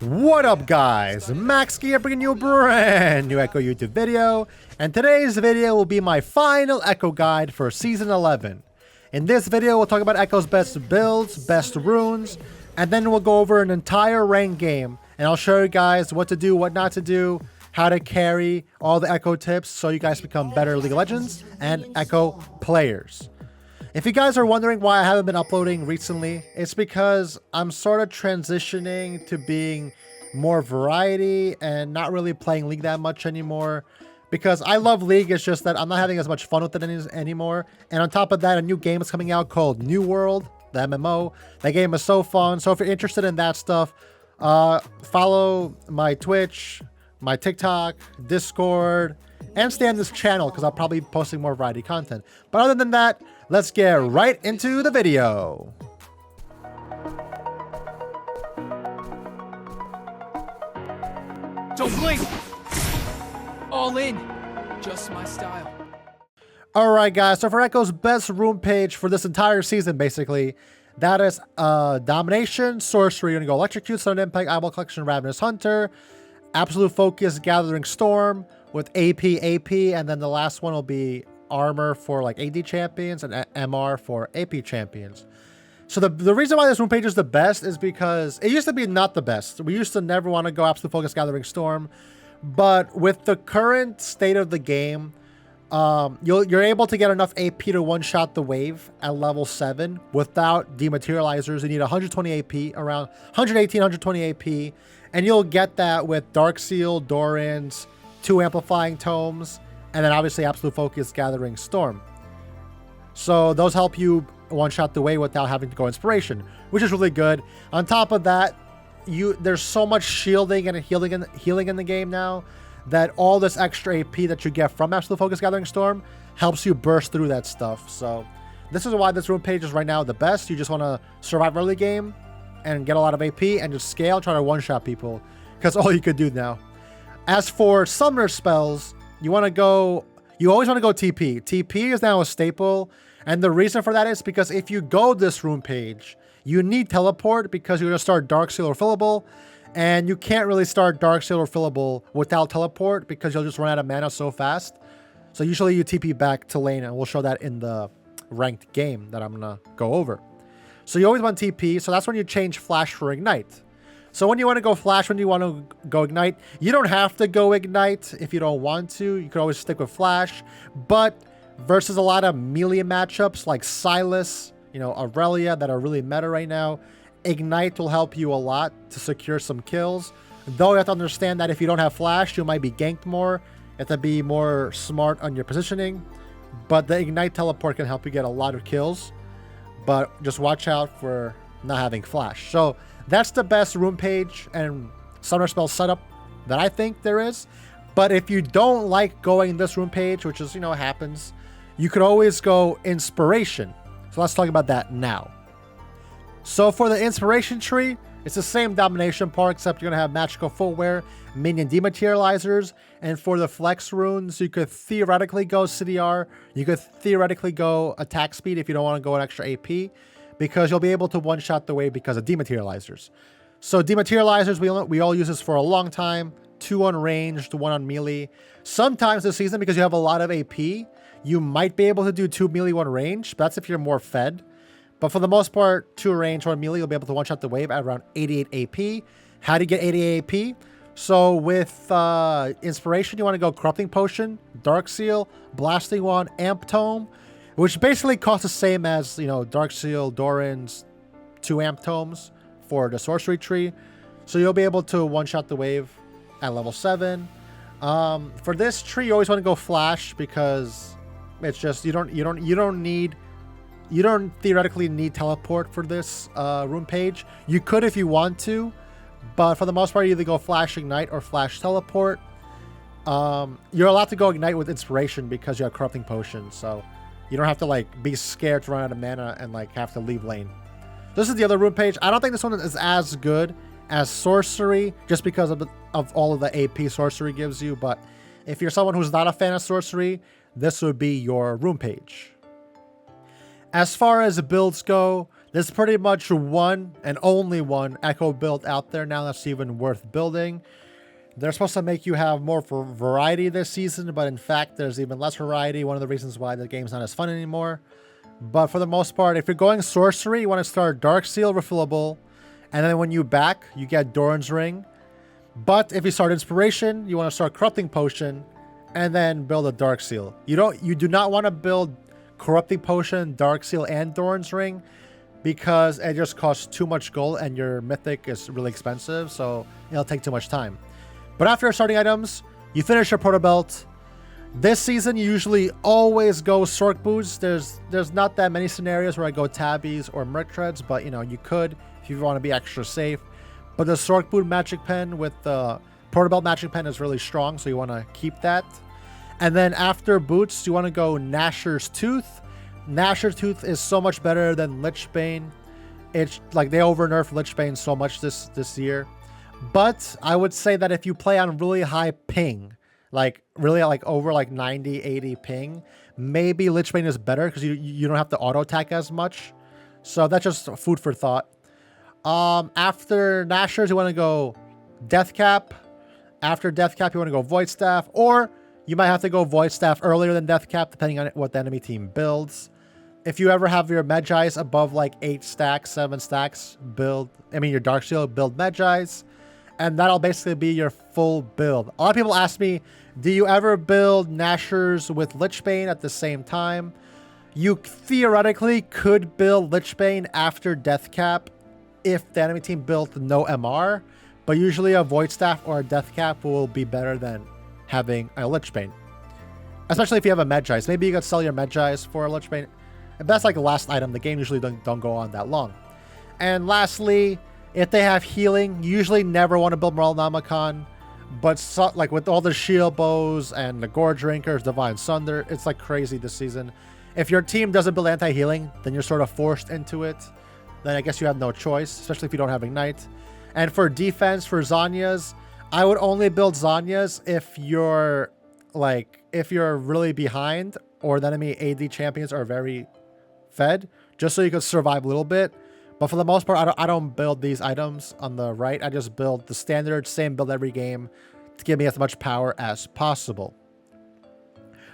What up guys, Maxske here bringing you a brand new Ekko YouTube video, and today's video will be my final Ekko guide for Season 11. In this video we'll talk about Ekko's best builds, best runes, and then we'll go over an entire ranked game, and I'll show you guys what to do, what not to do, how to carry, all the Ekko tips so you guys become better League of Legends and Ekko players. If you guys are wondering why I haven't been uploading recently, it's because I'm sort of transitioning to being more variety and not really playing League that much anymore. Because I love League, it's just that I'm not having as much fun with it anymore. And on top of that, a new game is coming out called New World, the MMO. That game is so fun. So if you're interested in that stuff, follow my Twitch, my TikTok, Discord, and stay on this channel because I'll probably be posting more variety content. But other than that, let's get right into the video. Don't blink! All in. Just my style. Alright guys, so for Ekko's best rune page for this entire season, basically, that is Domination, Sorcery. You're going to go Electrocute, Sudden Impact, Eyeball Collection, Ravenous Hunter, Absolute Focus, Gathering Storm with AP, and then the last one will be Armor for like AD champions and MR for AP champions. So the reason why this rune page is the best is because it used to be not the best. We used to never want to go Absolute Focus, Gathering Storm, but with the current state of the game, you're able to get enough AP to one-shot the wave at level 7 without dematerializers. You need 120 AP, around 118, 120 AP, and you'll get that with Dark Seal, Doran's, 2 Amplifying Tomes, and then obviously Absolute Focus, Gathering Storm. So those help you one-shot the wave without having to go Inspiration, which is really good. On top of that, there's so much shielding and healing in the game now that all this extra AP that you get from Absolute Focus, Gathering Storm helps you burst through that stuff. So this is why this rune page is right now the best. You just want to survive early game and get a lot of AP and just scale, try to one-shot people, because all you could do now. As for summoner spells, you always want to go TP. TP is now a staple, and the reason for that is because if you go this rune page, you need teleport because you're going to start Dark Seal or Fillable, and you can't really start Dark Seal or Fillable without teleport because you'll just run out of mana so fast. So usually you TP back to lane, and we'll show that in the ranked game that I'm going to go over. So you always want TP, so that's when you change Flash for Ignite. So when you want to go Flash, when you want to go Ignite, you don't have to go Ignite if you don't want to. You can always stick with Flash. But versus a lot of melee matchups like Sylas, Aurelia that are really meta right now, Ignite will help you a lot to secure some kills. Though you have to understand that if you don't have Flash, you might be ganked more. You have to be more smart on your positioning. But the Ignite teleport can help you get a lot of kills. But just watch out for not having Flash. So that's the best rune page and summoner spell setup that I think there is. But if you don't like going this rune page, which is, happens, you could always go Inspiration. So let's talk about that now. So for the Inspiration tree, it's the same Domination part, except you're going to have Magical Footwear, Minion Dematerializers, and for the Flex runes, you could theoretically go CDR, you could theoretically go Attack Speed if you don't want to go an extra AP, because you'll be able to one-shot the wave because of Dematerializers. So Dematerializers, we all use this for a long time, 2 on ranged, 1 on melee. Sometimes this season, because you have a lot of AP, you might be able to do 2 melee, 1 range, but that's if you're more fed. But for the most part, 2 range, 1 melee, you'll be able to one-shot the wave at around 88 AP. How do you get 88 AP? So with Inspiration, you want to go Corrupting Potion, Dark Seal, Blasting Wand, Amp Tome, which basically costs the same as, Dark Seal, Doran's 2 Amp Tomes for the Sorcery tree. So you'll be able to one-shot the wave at level 7. For this tree, you always want to go Flash because it's just you don't theoretically need teleport for this rune page. You could if you want to, but for the most part, you either go Flash Ignite or Flash Teleport. You're allowed to go Ignite with Inspiration because you have Corrupting Potion, so you don't have to be scared to run out of mana and have to leave lane. This is the other rune page. I don't think this one is as good as Sorcery just because of all of the AP Sorcery gives you, but if you're someone who's not a fan of Sorcery, this would be your rune page. As far as the builds go, This is pretty much one and only one Ekko build out there now that's even worth building. They're supposed to make you have more variety this season, but in fact, there's even less variety. One of the reasons why the game's not as fun anymore. But for the most part, if you're going sorcery, you want to start Dark Seal refillable, and then when you back, you get Doran's Ring. But if you start Inspiration, you want to start Corrupting Potion, and then build a Dark Seal. You do not want to build Corrupting Potion, Dark Seal, and Doran's Ring, because it just costs too much gold and your mythic is really expensive, so it'll take too much time. But after your starting items, you finish your Proto Belt. This season, you usually always go Sork Boots. There's not that many scenarios where I go Tabbies or Merc Treads, but you could if you want to be extra safe. But the Sork Boot Magic Pen with the Proto Belt Magic Pen is really strong, so you want to keep that. And then after Boots, you want to go Gnasher's Tooth. Gnasher's Tooth is so much better than Lichbane. It's like they over-nerfed Lichbane so much this year. But I would say that if you play on really high ping, like really like over like 90, 80 ping, maybe Lichbane is better because you don't have to auto attack as much. So that's just food for thought. After Gnashers, you want to go Death Cap. After Death Cap, you want to go Void Staff, or you might have to go Void Staff earlier than Death Cap, depending on what the enemy team builds. If you ever have your Medjais above like 8 stacks, 7 stacks, your Dark Shield, build Medjais. And that'll basically be your full build. A lot of people ask me, do you ever build Gnashers with Lichbane at the same time? You theoretically could build Lichbane after Death Cap if the enemy team built no MR, but usually a Void Staff or a Death Cap will be better than having a Lichbane. Especially if you have a Medjais. Maybe you could sell your Medjais for a Lichbane. But that's like the last item. The game usually don't go on that long. And lastly, if they have healing, you usually never want to build Morellamachon, but like with all the shield bows and the Gore Drinkers, Divine Sunder, it's like crazy this season. If your team doesn't build anti-healing, then you're sort of forced into it. Then I guess you have no choice, especially if you don't have Ignite. And for defense, for Zhonya's, I would only build Zhonya's if you're really behind or the enemy AD champions are very fed, just so you could survive a little bit. But for the most part, I don't build these items on the right. I just build the standard, same build every game to give me as much power as possible.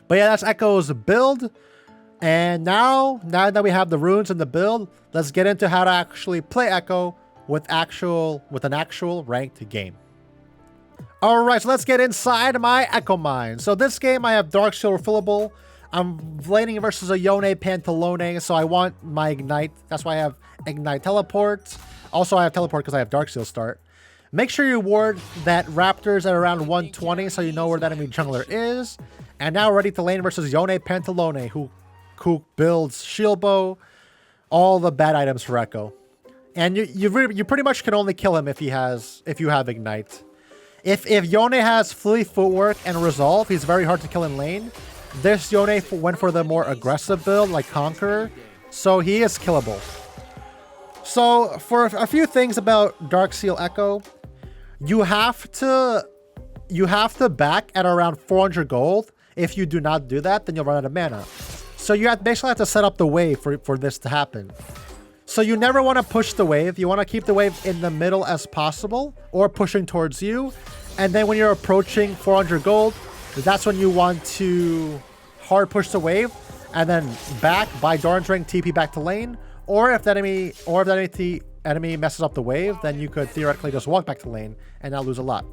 But yeah, that's Ekko's build. And now that we have the runes and the build, let's get into how to actually play Ekko with an actual ranked game. All right, so let's get inside my Ekko mine. So this game, I have Dark Shield refillable. I'm laning versus a Yone Pantalone, so I want my Ignite. That's why I have Ignite Teleport. Also, I have Teleport because I have Dark Seal start. Make sure you ward that Raptors at around 120 so you know where that enemy jungler is. And now we're ready to lane versus Yone Pantalone, who builds Shield Bow, all the bad items for Ekko. And you pretty much can only kill him if you have Ignite. If Yone has Fleet Footwork and Resolve, he's very hard to kill in lane. This Yone went for the more aggressive build, like Conqueror, so he is killable. So, for a few things about Dark Seal Ekko, you have to back at around 400 gold. If you do not do that, then you'll run out of mana. So you basically have to set up the wave for this to happen. So you never want to push the wave. You want to keep the wave in the middle as possible, or pushing towards you. And then when you're approaching 400 gold, that's when you want to hard push the wave and then back by Doran's Ring, TP back to lane. Or if the enemy messes up the wave, then you could theoretically just walk back to lane and not lose a lot.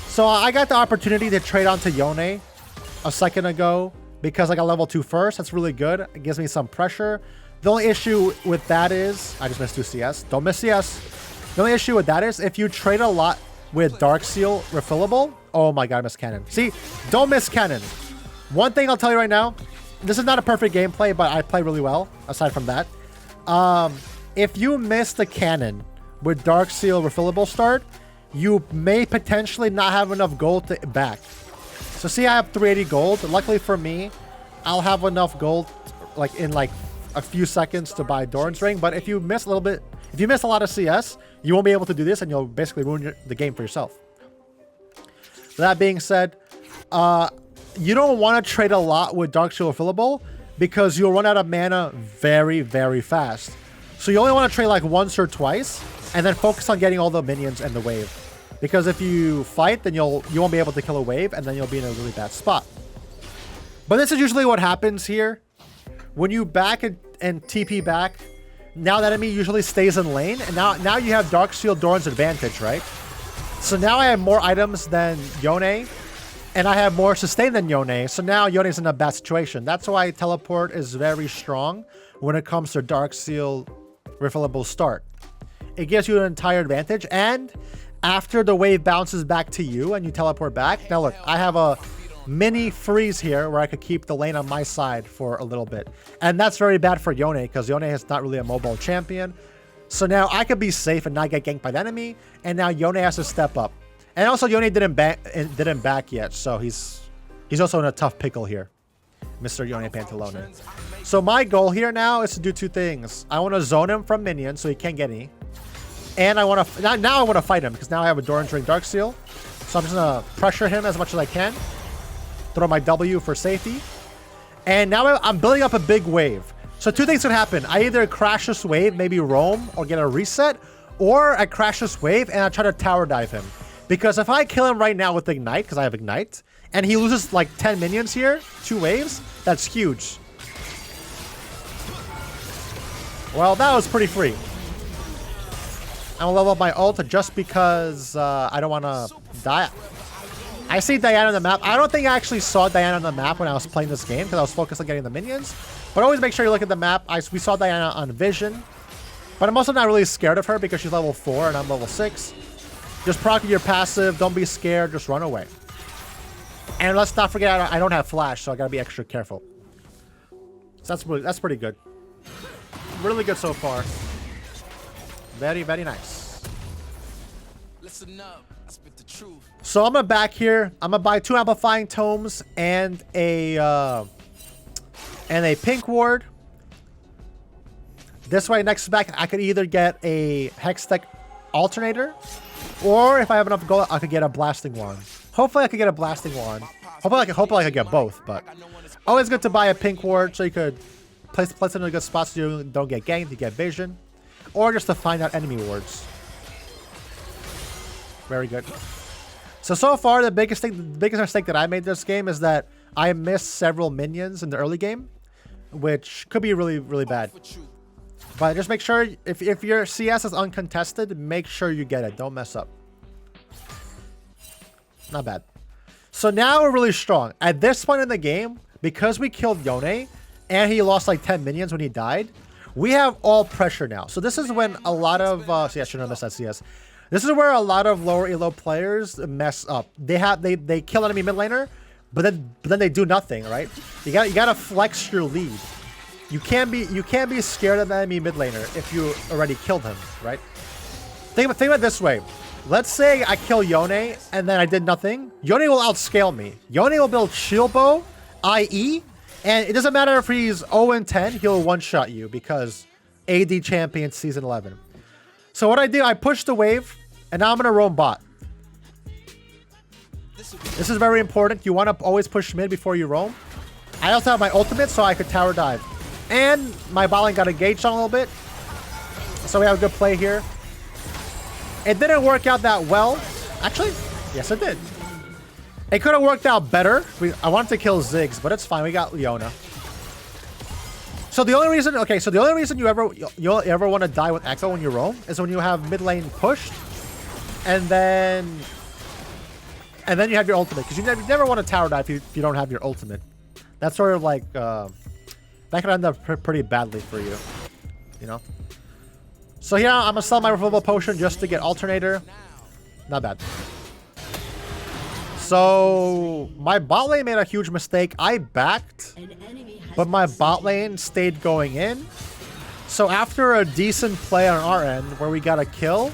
So I got the opportunity to trade onto Yone a second ago because I got level 2 first. That's really good. It gives me some pressure. The only issue with that is I just missed 2 CS. Don't miss CS. The only issue with that is if you trade a lot with Dark Seal refillable. Oh my god, I missed cannon. See, don't miss cannon. One thing I'll tell you right now, this is not a perfect gameplay, but I play really well aside from that. If you miss the cannon with Dark Seal refillable start, you may potentially not have enough gold to back. So see, I have 380 gold. Luckily for me, I'll have enough gold in a few seconds to buy Doran's Ring. But if you miss a little bit, if you miss a lot of CS, you won't be able to do this and you'll basically ruin the game for yourself. That being said, you don't want to trade a lot with Dark Shield refillable because you'll run out of mana very, very fast. So you only want to trade like once or twice, and then focus on getting all the minions and the wave. Because if you fight, then you won't be able to kill a wave, and then you'll be in a really bad spot. But this is usually what happens here. When you back and TP back, now that enemy usually stays in lane, and now you have Dark Seal Doran's advantage, right? So now I have more items than Yone, and I have more sustain than Yone, so now Yone's in a bad situation. That's why teleport is very strong when it comes to Dark Seal refillable start. It gives you an entire advantage, and after the wave bounces back to you and you teleport back, now look, I have a mini freeze here where I could keep the lane on my side for a little bit. And that's very bad for Yone, because Yone is not really a mobile champion. So now I could be safe and not get ganked by the enemy, and now Yone has to step up. And also Yone didn't back yet, so he's also in a tough pickle here, Mr. Yone Pantalone. So my goal here now is to do two things. I want to zone him from minions so he can't get any. And I want to now I want to fight him, because now I have a Doran's Ring Dark Seal. So I'm just gonna pressure him as much as I can. Throw my W for safety. And now I'm building up a big wave. So two things can happen. I either crash this wave, maybe roam, or get a reset, or I crash this wave and I try to tower dive him. Because if I kill him right now with Ignite, because I have Ignite, and he loses like 10 minions here, 2 waves, that's huge. Well, that was pretty free. I'm gonna level up my ult just because I don't want to die. I see Diana on the map. I don't think I actually saw Diana on the map when I was playing this game, because I was focused on getting the minions. But always make sure you look at the map. We saw Diana on Vision. But I'm also not really scared of her because she's level 4 and I'm level 6. Just proc your passive. Don't be scared. Just run away. And let's not forget, I don't have flash, so I gotta be extra careful. So that's pretty good. Really good so far. Very, very nice. Listen up. I spit the truth. So I'm gonna back here. I'm gonna buy 2 amplifying tomes and a pink ward. This way, next back, I could either get a Hextech alternator, or if I have enough gold, I could get a blasting wand. Hopefully, I could get a blasting wand. Hopefully, I could get both. But always good to buy a pink ward so you could place it in a good spot so you don't get ganked, you get vision, or just to find out enemy wards. Very good. So far, the biggest mistake that I made this game is that I missed several minions in the early game, which could be really, really bad. But just make sure, if your CS is uncontested, make sure you get it. Don't mess up. Not bad. So now we're really strong. At this point in the game, because we killed Yone, and he lost like 10 minions when he died, we have all pressure now. So this is when a lot of... see, I shouldn't have missed that CS. This is where a lot of lower elo players mess up. They kill enemy mid laner, but then they do nothing, right? You gotta flex your lead. You can't be scared of the enemy mid laner if you already killed him, right? Think about it this way. Let's say I kill Yone and then I did nothing. Yone will outscale me. Yone will build shield bow, IE, and it doesn't matter if he's 0-10, he'll one-shot you because AD champion season 11. So what I do, I push the wave, and now I'm gonna roam bot. This is very important. You want to always push mid before you roam. I also have my ultimate, so I could tower dive. And my bot lane got engaged on a little bit. So we have a good play here. It didn't work out that well. Actually, yes it did. It could have worked out better. I wanted to kill Ziggs, but it's fine. We got Leona. So the only reason, you ever want to die with Ekko when you roam is when you have mid lane pushed, and then you have your ultimate, because you never want to tower dive if you don't have your ultimate. That's sort of like that could end up pretty badly for you, you know. So here I'm gonna sell my refillable potion just to get alternator. Not bad. So my bot lane made a huge mistake. I backed, but my bot lane stayed going in. So after a decent play on our end where we got a kill,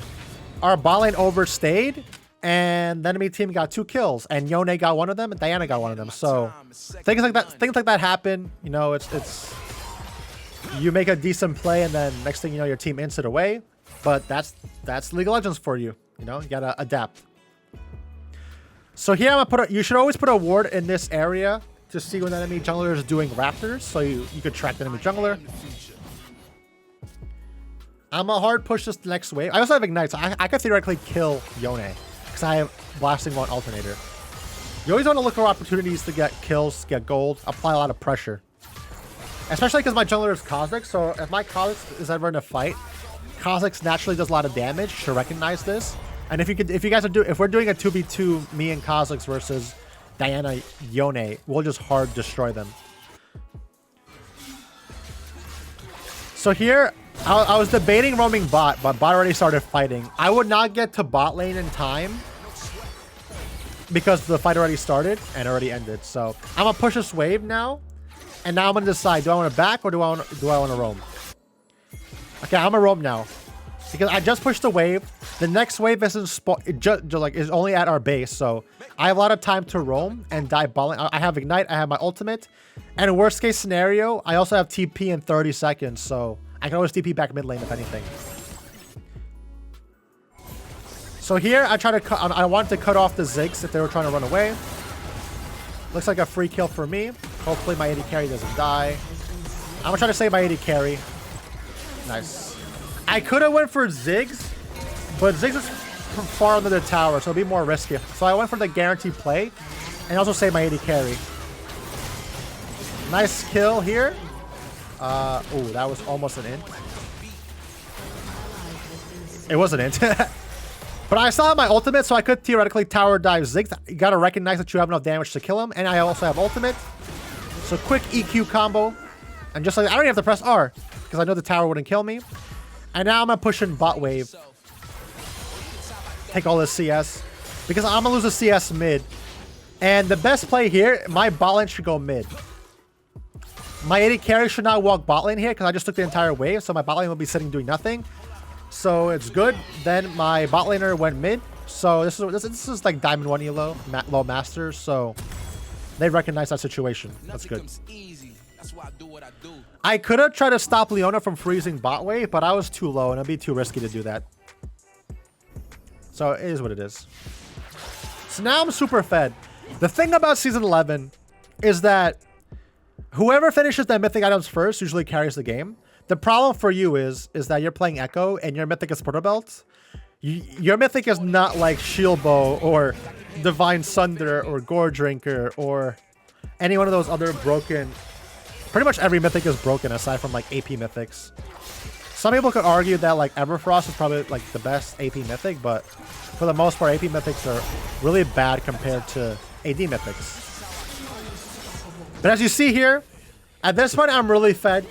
our bot lane overstayed, and the enemy team got 2 kills, and Yone got one of them, and Diana got one of them. So things like that happen. You know, it's you make a decent play, and then next thing you know, your team ints it away. But that's League of Legends for you. You know, you gotta adapt. So here I'm gonna you should always put a ward in this area to see when the enemy jungler is doing raptors, so you could track the enemy jungler. I'm a hard push this next wave. I also have Ignite, so I could theoretically kill Yone because I have Blasting One Alternator. You always want to look for opportunities to get kills, get gold, apply a lot of pressure. Especially because my jungler is Kha'Zix, so if my Kha'Zix is ever in a fight, Kha'Zix naturally does a lot of damage. You should recognize this. And if we're doing a 2v2, me and Kha'Zix versus Diana Yone, we'll just hard destroy them. So here, I was debating roaming bot, but bot already started fighting. I would not get to bot lane in time because the fight already started and already ended. So I'm gonna push this wave now, and now I'm gonna decide: do I want to back or do I want to roam? Okay, I'm gonna roam now because I just pushed the wave. The next wave isn't is only at our base, so I have a lot of time to roam and dive balling. I have Ignite, I have my ultimate, and in worst case scenario, I also have TP in 30 seconds, so I can always TP back mid lane if anything. So here, I wanted to cut off the Ziggs if they were trying to run away. Looks like a free kill for me. Hopefully my AD carry doesn't die. I'm gonna try to save my AD carry. Nice. I could have went for Ziggs, but Ziggs is far under the tower, so it'll be more risky. So I went for the guaranteed play and also save my AD carry. Nice kill here. Oh, that was almost an int. It was an int. But I still have my ultimate, so I could theoretically tower dive Ziggs. You gotta recognize that you have enough damage to kill him, and I also have ultimate. So quick EQ combo. And just like, I don't even have to press R, because I know the tower wouldn't kill me. And now I'm gonna push in bot wave. Take all this CS. Because I'm gonna lose a CS mid. And the best play here, my bot lane should go mid. My AD carry should not walk bot lane here, because I just took the entire wave, so my bot lane will be sitting doing nothing. So it's good. Then my bot laner went mid. So this is like Diamond 1 elo, low masters. So they recognize that situation. That's good. I could have tried to stop Leona from freezing bot wave, but I was too low and it'd be too risky to do that. So it is what it is. So now I'm super fed. The thing about Season 11 is that whoever finishes their mythic items first usually carries the game. The problem for you is that you're playing Ekko and your mythic is Portal Belt. Your mythic is not like Shield Bow or Divine Sunder or Gore Drinker or any one of those other broken. Pretty much every mythic is broken aside from like AP mythics. Some people could argue that like Everfrost is probably like the best AP mythic, but for the most part, AP mythics are really bad compared to AD mythics. But as you see here, at this point, I'm really fed.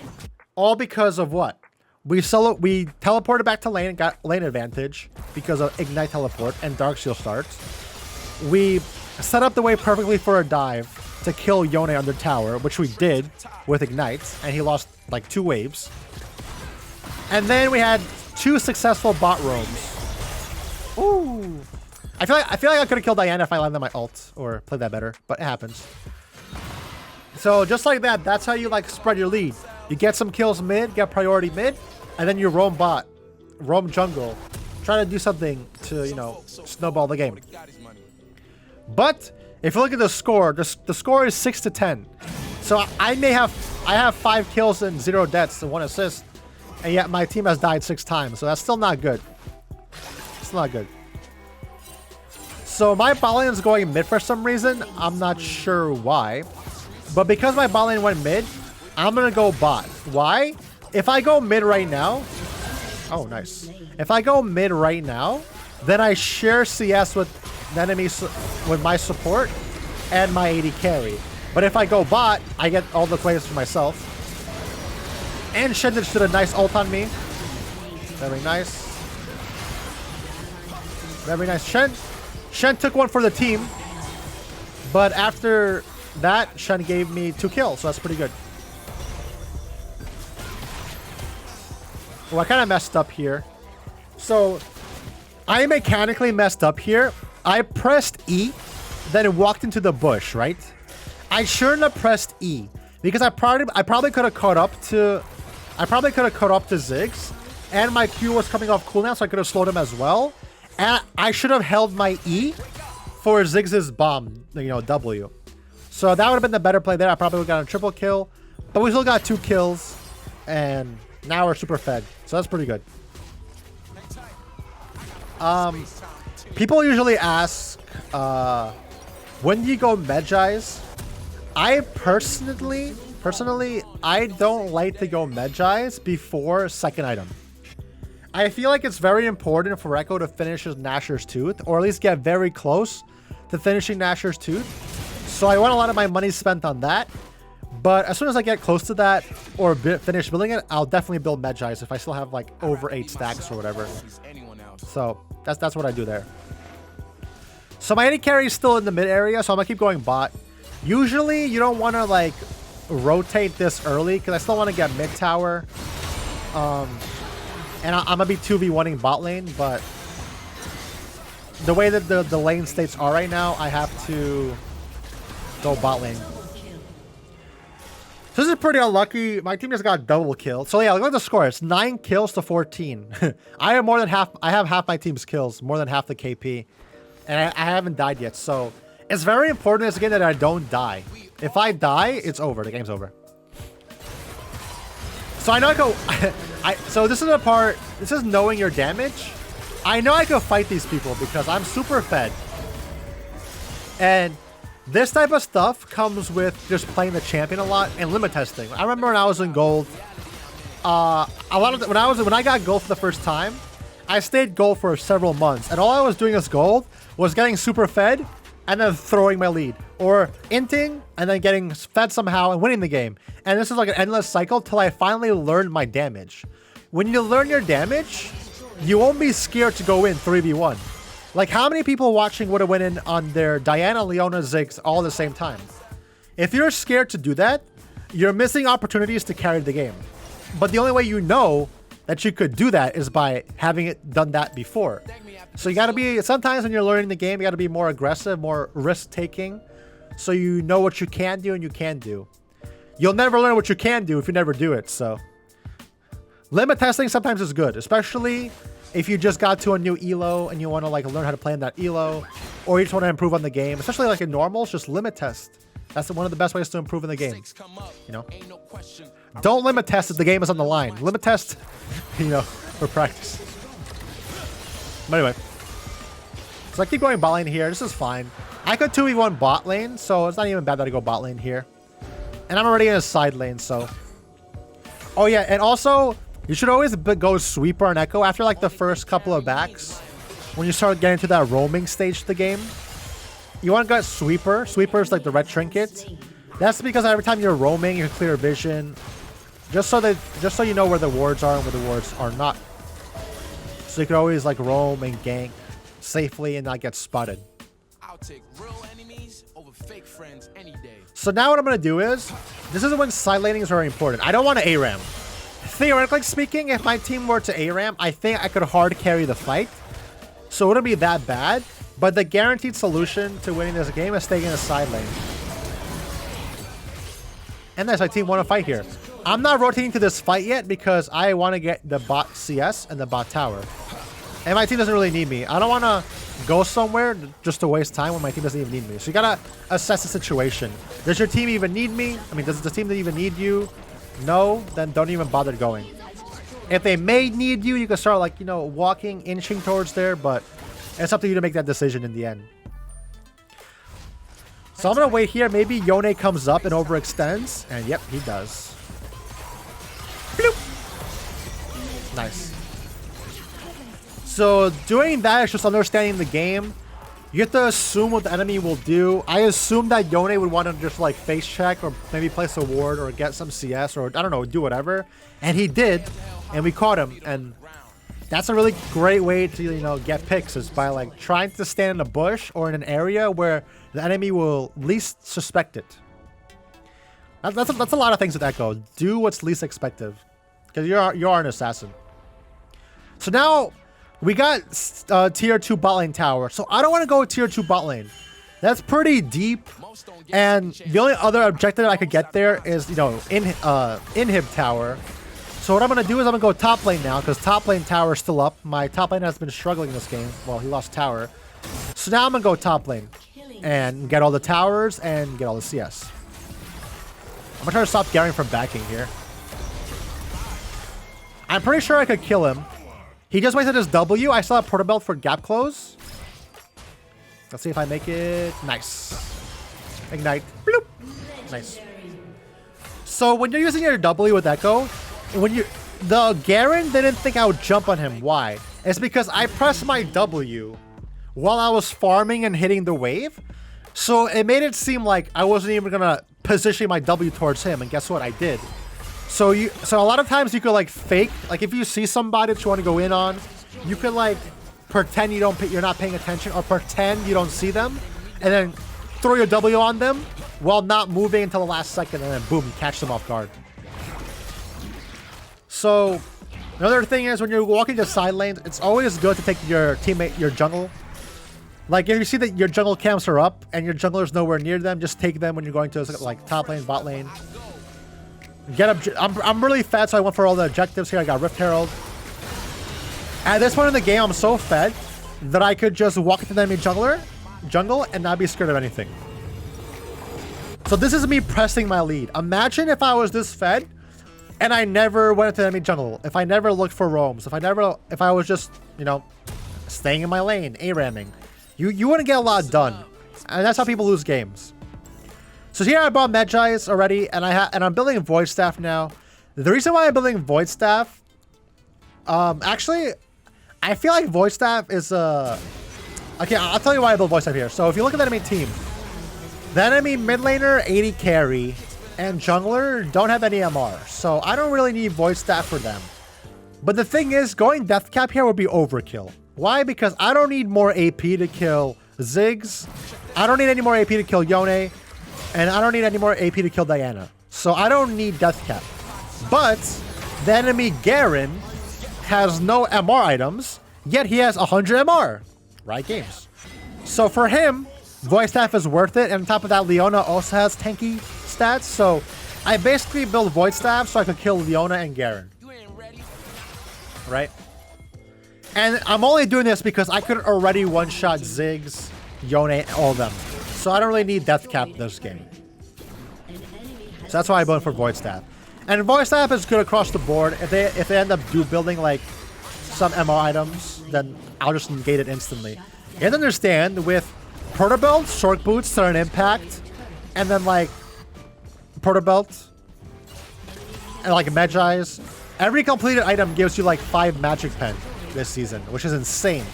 All because of what? We teleported back to lane and got lane advantage because of Ignite teleport and Darksteel starts. We set up the way perfectly for a dive to kill Yone under tower, which we did with Ignite, and he lost like 2 waves. And then we had 2 successful bot roams. Ooh. I feel like I could have killed Diana if I landed my ult or played that better, but it happens. So just like that, that's how you like spread your lead. You get some kills mid, get priority mid, and then you roam bot, roam jungle, try to do something to, you know, snowball the game. But if you look at the score, the score is 6-10. So I have 5 kills and 0 deaths and 1 assist, and yet my team has died 6 times. So that's still not good. It's not good. So my bot lane is going mid for some reason. I'm not sure why. But because my bot lane went mid, I'm going to go bot. Why? If I go mid right now... Oh, nice. If I go mid right now, then I share CS with enemies, with my support and my AD carry. But if I go bot, I get all the plays for myself. And Shen did a nice ult on me. Very nice. Very nice. Shen took one for the team. But after that, Shen gave me 2 kills, so that's pretty good. Well, I kind of messed up here. So, I mechanically messed up here. I pressed E, then it walked into the bush, right? I shouldn't have pressed E because I probably could have caught up to Ziggs, and my Q was coming off cooldown, so I could have slowed him as well. And I should have held my E for Ziggs' bomb, you know, W. So that would have been the better play there. I probably would have gotten a triple kill, but we still got 2 kills, and now we're super fed. So that's pretty good. People usually ask, when do you go Medjais? I personally, I don't like to go Medjais before second item. I feel like it's very important for Ekko to finish his Gnasher's Tooth, or at least get very close to finishing Gnasher's Tooth. So I want a lot of my money spent on that. But as soon as I get close to that, or finish building it, I'll definitely build Medjais if I still have like over 8 stacks or whatever. So that's what I do there. So my AD carry is still in the mid area, so I'm gonna keep going bot. Usually you don't want to like rotate this early because I still want to get mid tower. And I'm gonna be 2v1ing bot lane, but the way that the lane states are right now, I have to go bot lane. So this is pretty unlucky. My team just got double killed. So yeah, look at the score. It's 9 kills to 14. I have more than half. I have half my team's kills, more than half the KP, and I haven't died yet. So it's very important in this game that I don't die. If I die, it's over. The game's over. So I know I go. So this is the part. This is knowing your damage. I know I can fight these people because I'm super fed, and this type of stuff comes with just playing the champion a lot and limit testing. I remember when I was in gold, when I got gold for the first time, I stayed gold for several months, and all I was doing as gold was getting super fed and then throwing my lead, or inting and then getting fed somehow and winning the game. And this is like an endless cycle till I finally learned my damage. When you learn your damage, you won't be scared to go in 3v1. Like, how many people watching would have went in on their Diana, Leona, Ziggs all at the same time? If you're scared to do that, you're missing opportunities to carry the game. But the only way you know that you could do that is by having it done that before. So you gotta be, sometimes when you're learning the game, you gotta be more aggressive, more risk-taking, so you know what you can do and you can do. You'll never learn what you can do if you never do it, so. Limit testing sometimes is good, especially if you just got to a new elo and you want to like learn how to play in that elo, or you just want to improve on the game, especially like in normals, just limit test. That's one of the best ways to improve in the game, you know? Don't limit test if the game is on the line. Limit test, you know, for practice. But anyway, so I keep going bot lane here. This is fine. I could 2v1 bot lane, so it's not even bad that I go bot lane here. And I'm already in a side lane, so. Oh yeah, and also, you should always go sweeper on Ekko after like the first couple of backs. When you start getting to that roaming stage of the game, you want to get sweeper. Sweeper is like the red trinket. That's because every time you're roaming, you clear vision, just so you know where the wards are and where the wards are not. So you can always like roam and gank safely and not get spotted. I'll take real enemies over fake friends any day. So now what I'm gonna do is, this is when side laning is very important. I don't want to ARAM. Theoretically speaking, if my team were to ARAM, I think I could hard carry the fight. So it wouldn't be that bad. But the guaranteed solution to winning this game is staying in the side lane. And that's my team want to fight here. I'm not rotating to this fight yet because I want to get the bot CS and the bot tower. And my team doesn't really need me. I don't want to go somewhere just to waste time when my team doesn't even need me. So you gotta assess the situation. Does your team even need me? I mean, does the team even need you? No, then don't even bother going. If they may need you, you can start like, you know, walking, inching towards there, but it's up to you to make that decision in the end. So I'm gonna wait here. Maybe Yone comes up and overextends. And yep, he does. Bloop. Nice. So doing that is just understanding the game. You have to assume what the enemy will do. I assumed that Yone would want to just like face check or maybe place a ward or get some CS or I don't know, do whatever. And he did. And we caught him. And that's a really great way to, you know, get picks, is by like trying to stand in a bush or in an area where the enemy will least suspect it. That's a lot of things with Ekko. Do what's least expected, because you are an assassin. So now we got tier 2 bot lane tower. So I don't want to go tier 2 bot lane. That's pretty deep. And the only other objective I could get there is, you know, inhib tower. So what I'm going to do is I'm going to go top lane now, because top lane tower is still up. My top lane has been struggling this game. Well, he lost tower. So now I'm going to go top lane and get all the towers and get all the CS. I'm going to try to stop Gary from backing here. I'm pretty sure I could kill him. He just wasted his W. I still have Porta Belt for gap close. Let's see if I make it. Nice. Ignite. Bloop. Nice. So when you're using your W with Ekko, the Garen didn't think I would jump on him. Why? It's because I pressed my W while I was farming and hitting the wave. So it made it seem like I wasn't even gonna position my W towards him, and guess what? I did. So a lot of times you could like fake, like if you see somebody that you want to go in on, you could like pretend you're not paying attention, or pretend you don't see them, and then throw your W on them while not moving until the last second, and then boom, you catch them off guard. So another thing is when you're walking the side lanes, it's always good to take your teammate, your jungle. Like if you see that your jungle camps are up and your jungler's nowhere near them, just take them when you're going to like top lane, bot lane. Get up. I'm really fed, so I went for all the objectives here. I got Rift Herald. At this point in the game, I'm so fed that I could just walk into the enemy jungle and not be scared of anything. So this is me pressing my lead. Imagine if I was this fed and I never went into the enemy jungle. If I never looked for roams. If I was just, you know, staying in my lane, A-ramming. You wouldn't get a lot done. And that's how people lose games. So here I bought Medjais already, and I'm building Void Staff now. The reason why I'm building Void Staff, actually, I feel like Void Staff is okay, I'll tell you why I build Void Staff here. So if you look at the enemy team, the enemy mid laner, 80 carry, and jungler don't have any MR. So I don't really need Void Staff for them. But the thing is, going Death Cap here would be overkill. Why? Because I don't need more AP to kill Ziggs. I don't need any more AP to kill Yone. And I don't need any more AP to kill Diana. So I don't need Death Cap. But the enemy Garen has no MR items, yet he has 100 MR. Right games. So for him, Void Staff is worth it. And on top of that, Leona also has tanky stats. So I basically build Void Staff so I could kill Leona and Garen. Right? And I'm only doing this because I could already one-shot Ziggs, Yone, all of them. So I don't really need Death Cap this game. So that's why I went for Void Staff. And Void Staff is good across the board. If they end up building like some MR items, then I'll just negate it instantly. You have to understand, with Porta Belt, Short Boots, Sudden Impact, and then like Porta Belt, and like Medjais, every completed item gives you like 5 Magic Pen this season, which is insane.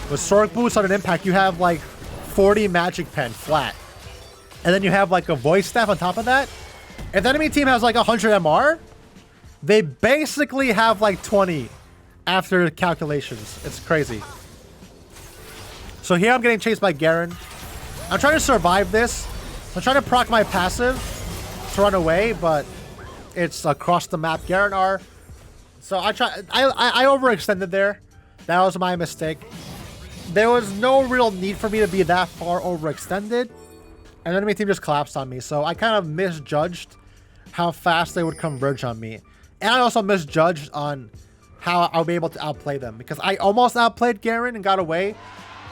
With Short Boots, Sudden Impact, you have like 40 Magic Pen flat. And then you have like a Void Staff on top of that. If the enemy team has like 100 MR, they basically have like 20 after calculations. It's crazy. So here I'm getting chased by Garen. I'm trying to survive this. I'm trying to proc my passive to run away, but it's across the map. Garen R. So I overextended there. That was my mistake. There was no real need for me to be that far overextended. And the enemy team just collapsed on me. So I kind of misjudged how fast they would converge on me. And I also misjudged on how I'll be able to outplay them. Because I almost outplayed Garen and got away.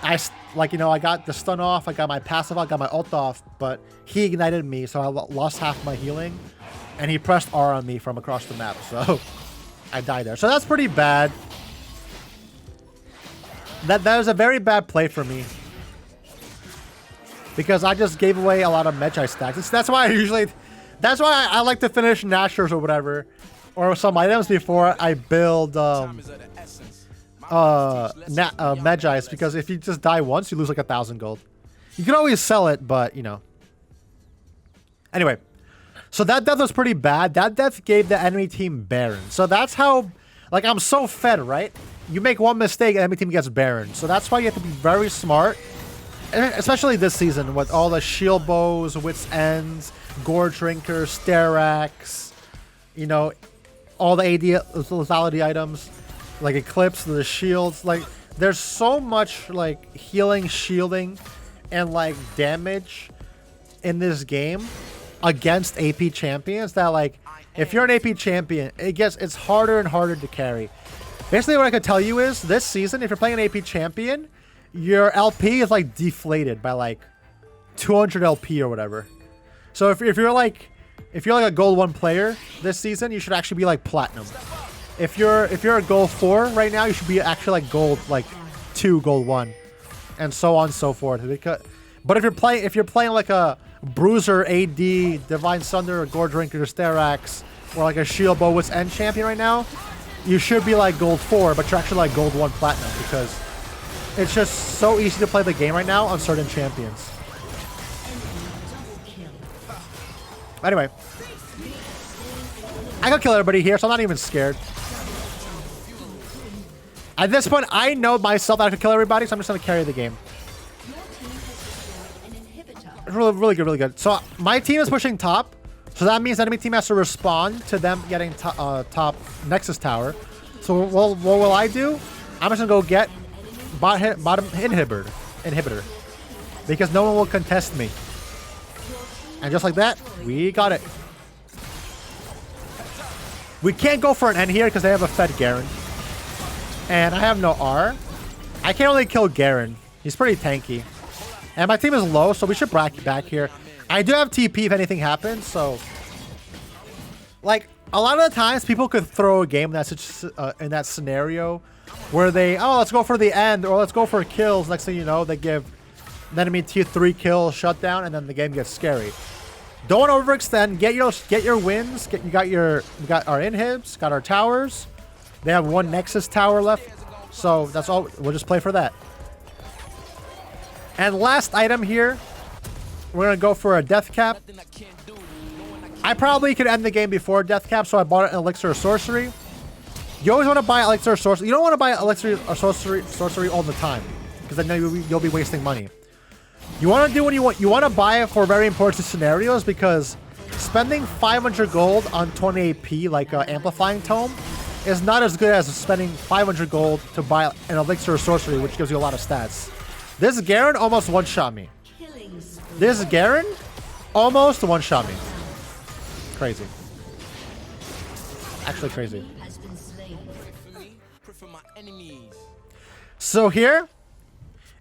I got the stun off. I got my passive off. I got my ult off. But he ignited me. So I lost half my healing. And he pressed R on me from across the map. So I died there. So that's pretty bad. That was a very bad play for me. Because I just gave away a lot of Medjai stacks. That's why I like to finish Nashers or whatever. Or some items before I build Medjais. Because if you just die once, you lose like 1,000 gold. You can always sell it, but you know. Anyway. So that death was pretty bad. That death gave the enemy team Baron. So that's how, like, I'm so fed, right? You make one mistake, and the enemy team gets Baron. So that's why you have to be very smart. Especially this season with all the shield bows, wits ends, gore drinkers, Sterax, you know, all the AD lethality items, like Eclipse, the shields. Like, there's so much like healing, shielding, and like damage in this game against AP champions that, like, if you're an AP champion, it's harder and harder to carry. Basically, what I could tell you is this season, if you're playing an AP champion, your LP is like deflated by like 200 LP or whatever. So if you're like a gold 1 player this season, you should actually be like platinum. if you're a gold 4 right now, you should be actually like gold like 2, gold 1, and so on and so forth. But if you're playing like a Bruiser, AD, Divine Sunder, Gore Drinker, Sterax, or like a Shield Bow Wit's End champion right now, you should be like gold 4, but you're actually like gold 1 platinum because it's just so easy to play the game right now on certain champions. Anyway, I can kill everybody here, so I'm not even scared. At this point, I know myself that I can kill everybody, so I'm just going to carry the game. Really, really good, really good. So my team is pushing top, so that means the enemy team has to respond to them getting top Nexus tower. So what will I do? I'm just going to go get bottom inhibitor, because no one will contest me. And just like that, we got it. We can't go for an N here because they have a fed Garen. And I have no R. I can only kill Garen. He's pretty tanky. And my team is low, so we should back here. I do have TP if anything happens, so... Like, a lot of the times, people could throw a game in that scenario where they, oh, let's go for the end, or let's go for kills. Next thing you know, they give the enemy tier 3 kill shutdown, and then the game gets scary. Don't overextend. Get your wins. We got our inhibs, got our towers. They have 1 Nexus tower left, so that's all. We'll just play for that. And last item here, we're gonna go for a death cap. I probably could end the game before death cap, so I bought an elixir of sorcery. You always want to buy elixir or sorcery. You don't want to buy elixir or sorcery all the time, because then you'll be wasting money. You want to do what you want. You want to buy it for very important scenarios, because spending 500 gold on 20 AP like amplifying tome is not as good as spending 500 gold to buy an elixir or sorcery, which gives you a lot of stats. This Garen almost one-shot me. This Garen almost one-shot me. Crazy. Actually crazy. So here,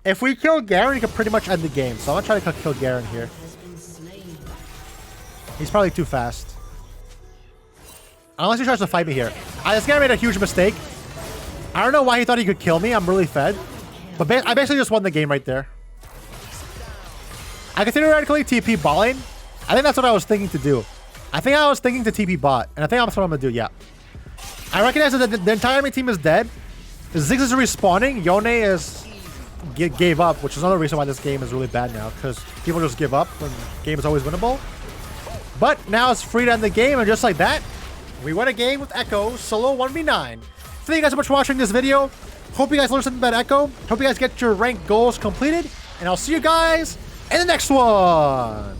if we kill Garen, we can pretty much end the game. So I'm gonna try to kill Garen here. He's probably too fast. Unless he tries to fight me here. This guy made a huge mistake. I don't know why he thought he could kill me. I'm really fed. But I basically just won the game right there. I could theoretically TP bot lane. I think that's what I was thinking to do. I think I was thinking to TP bot. And I think that's what I'm going to do, yeah. I recognize that the entire enemy team is dead. Ziggs is respawning. Yone gave up, which is another reason why this game is really bad now. Because people just give up when the game is always winnable. But now it's free to end the game. And just like that, we win a game with Ekko solo 1v9. Thank you guys so much for watching this video. Hope you guys learned something about Ekko. Hope you guys get your rank goals completed. And I'll see you guys in the next one.